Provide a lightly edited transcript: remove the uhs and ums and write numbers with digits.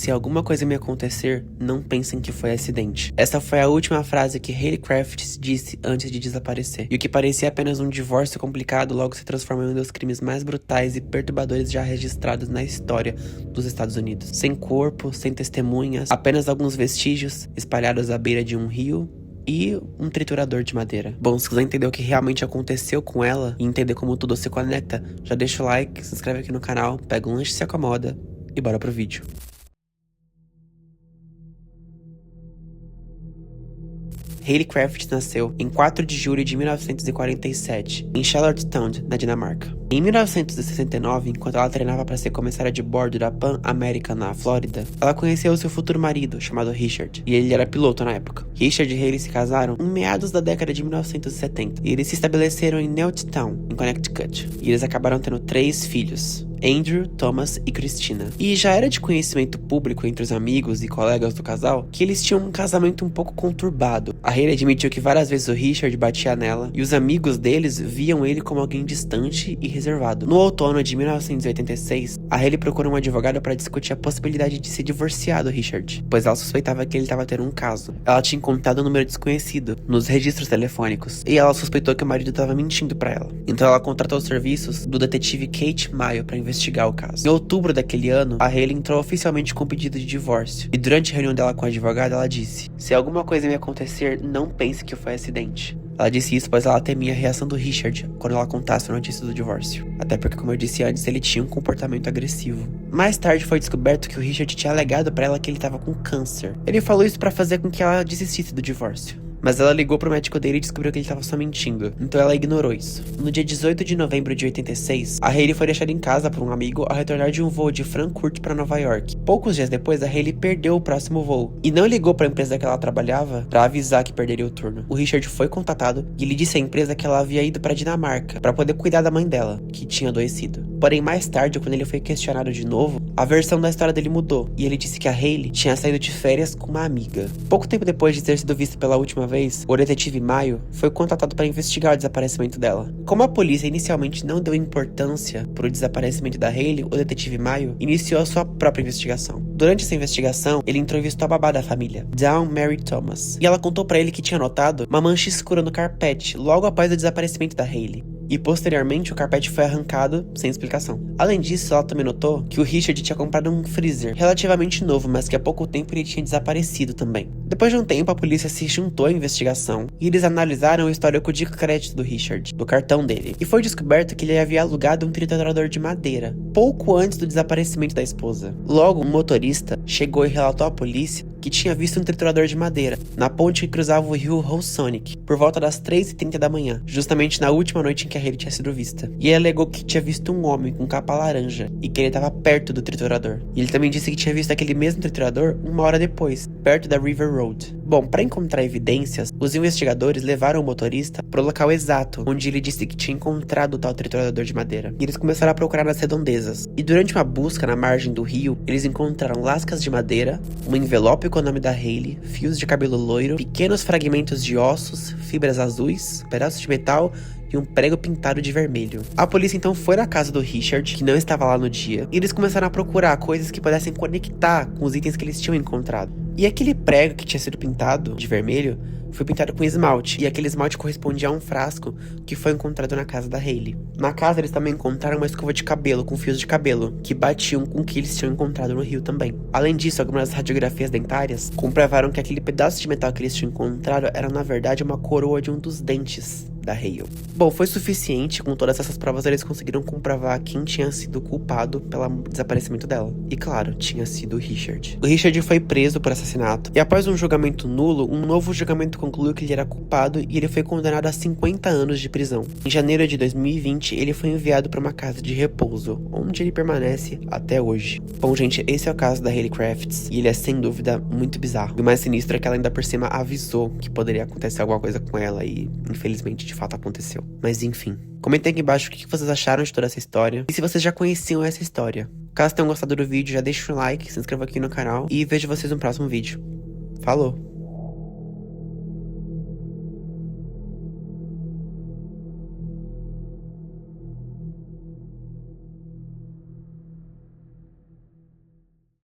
Se alguma coisa me acontecer, não pensem que foi acidente. Essa foi a última frase que Haley Crafts disse antes de desaparecer. E o que parecia apenas um divórcio complicado logo se transformou em um dos crimes mais brutais e perturbadores já registrados na história dos Estados Unidos. Sem corpo, sem testemunhas, apenas alguns vestígios espalhados à beira de um rio e um triturador de madeira. Bom, se quiser entender o que realmente aconteceu com ela e entender como tudo se conecta, já deixa o like, se inscreve aqui no canal, pega um lanche, se acomoda e bora pro vídeo. Haley Crafts nasceu em 4 de julho de 1947, em Charlottetown, na Dinamarca. Em 1969, enquanto ela treinava para ser comissária de bordo da Pan American na Flórida, ela conheceu seu futuro marido, chamado Richard, e ele era piloto na época. Richard e Haley se casaram em meados da década de 1970, e eles se estabeleceram em Newtown, em Connecticut, e eles acabaram tendo 3 filhos: Andrew, Thomas e Christina. E já era de conhecimento público entre os amigos e colegas do casal que eles tinham um casamento um pouco conturbado. A Haley admitiu que várias vezes o Richard batia nela e os amigos deles viam ele como alguém distante e reservado. No outono de 1986, a Haley procurou um advogado para discutir a possibilidade de se divorciar do Richard, pois ela suspeitava que ele estava tendo um caso. Ela tinha encontrado um número desconhecido nos registros telefônicos e ela suspeitou que o marido estava mentindo para ela. Então ela contratou os serviços do detetive Kate Mayo para investigar o caso. Em outubro daquele ano, a Haley entrou oficialmente com um pedido de divórcio. E durante a reunião dela com a advogada, ela disse: "Se alguma coisa me acontecer, não pense que foi acidente." Ela disse isso pois ela temia a reação do Richard quando ela contasse a notícia do divórcio. Até porque, como eu disse antes, ele tinha um comportamento agressivo. Mais tarde foi descoberto que o Richard tinha alegado pra ela que ele estava com câncer. Ele falou isso pra fazer com que ela desistisse do divórcio. Mas ela ligou pro médico dele e descobriu que ele estava só mentindo, então ela ignorou isso. No dia 18 de novembro de 86, a Haley foi deixada em casa por um amigo ao retornar de um voo de Frankfurt para Nova York. Poucos dias depois, a Haley perdeu o próximo voo e não ligou para a empresa que ela trabalhava para avisar que perderia o turno. O Richard foi contatado e ele disse à empresa que ela havia ido para Dinamarca para poder cuidar da mãe dela, que tinha adoecido. Porém, mais tarde, quando ele foi questionado de novo, a versão da história dele mudou e ele disse que a Haley tinha saído de férias com uma amiga. Pouco tempo depois de ter sido vista pela última vez, o detetive Mayo foi contratado para investigar o desaparecimento dela. Como a polícia inicialmente não deu importância para o desaparecimento da Haley, o detetive Mayo iniciou a sua própria investigação. Durante essa investigação, ele entrevistou a babá da família, Dawn Mary Thomas, e ela contou para ele que tinha notado uma mancha escura no carpete logo após o desaparecimento da Haley. E posteriormente o carpete foi arrancado sem explicação. Além disso, ela também notou que o Richard tinha comprado um freezer relativamente novo, mas que há pouco tempo ele tinha desaparecido também. Depois de um tempo, a polícia se juntou à investigação e eles analisaram o histórico de crédito do Richard, do cartão dele. E foi descoberto que ele havia alugado um triturador de madeira, pouco antes do desaparecimento da esposa. Logo, um motorista chegou e relatou à polícia que tinha visto um triturador de madeira na ponte que cruzava o rio Housonic por volta das 3h30 da manhã, justamente na última noite em que a Haley tinha sido vista. E ele alegou que tinha visto um homem com capa laranja e que ele estava perto do triturador. E ele também disse que tinha visto aquele mesmo triturador uma hora depois, perto da River Road. Bom, para encontrar evidências, os investigadores levaram o motorista para o local exato onde ele disse que tinha encontrado o tal triturador de madeira. E eles começaram a procurar nas redondezas. E durante uma busca na margem do rio, eles encontraram lascas de madeira, um envelope com o nome da Haley, fios de cabelo loiro, pequenos fragmentos de ossos, fibras azuis, pedaços de metal e um prego pintado de vermelho. A polícia então foi na casa do Richard, que não estava lá no dia, e eles começaram a procurar coisas que pudessem conectar com os itens que eles tinham encontrado. E aquele prego que tinha sido pintado de vermelho foi pintado com esmalte, e aquele esmalte correspondia a um frasco que foi encontrado na casa da Haley. Na casa eles também encontraram uma escova de cabelo com fios de cabelo, que batiam com o que eles tinham encontrado no rio também. Além disso, algumas radiografias dentárias comprovaram que aquele pedaço de metal que eles tinham encontrado era na verdade uma coroa de um dos dentes da Haley. Bom, foi suficiente. Com todas essas provas eles conseguiram comprovar quem tinha sido culpado pelo desaparecimento dela. E claro, tinha sido o Richard. O Richard foi preso por assassinato, e após um julgamento nulo, um novo julgamento concluiu que ele era culpado e ele foi condenado a 50 anos de prisão. Em janeiro de 2020, ele foi enviado para uma casa de repouso, onde ele permanece até hoje. Bom, gente, esse é o caso da Haley Crafts, e ele é sem dúvida muito bizarro. E o mais sinistro é que ela ainda por cima avisou que poderia acontecer alguma coisa com ela e, infelizmente, de fato aconteceu. Mas enfim, comentem aqui embaixo o que vocês acharam de toda essa história e se vocês já conheciam essa história. Caso tenham gostado do vídeo, já deixa um like, se inscreva aqui no canal e vejo vocês no próximo vídeo. Falou!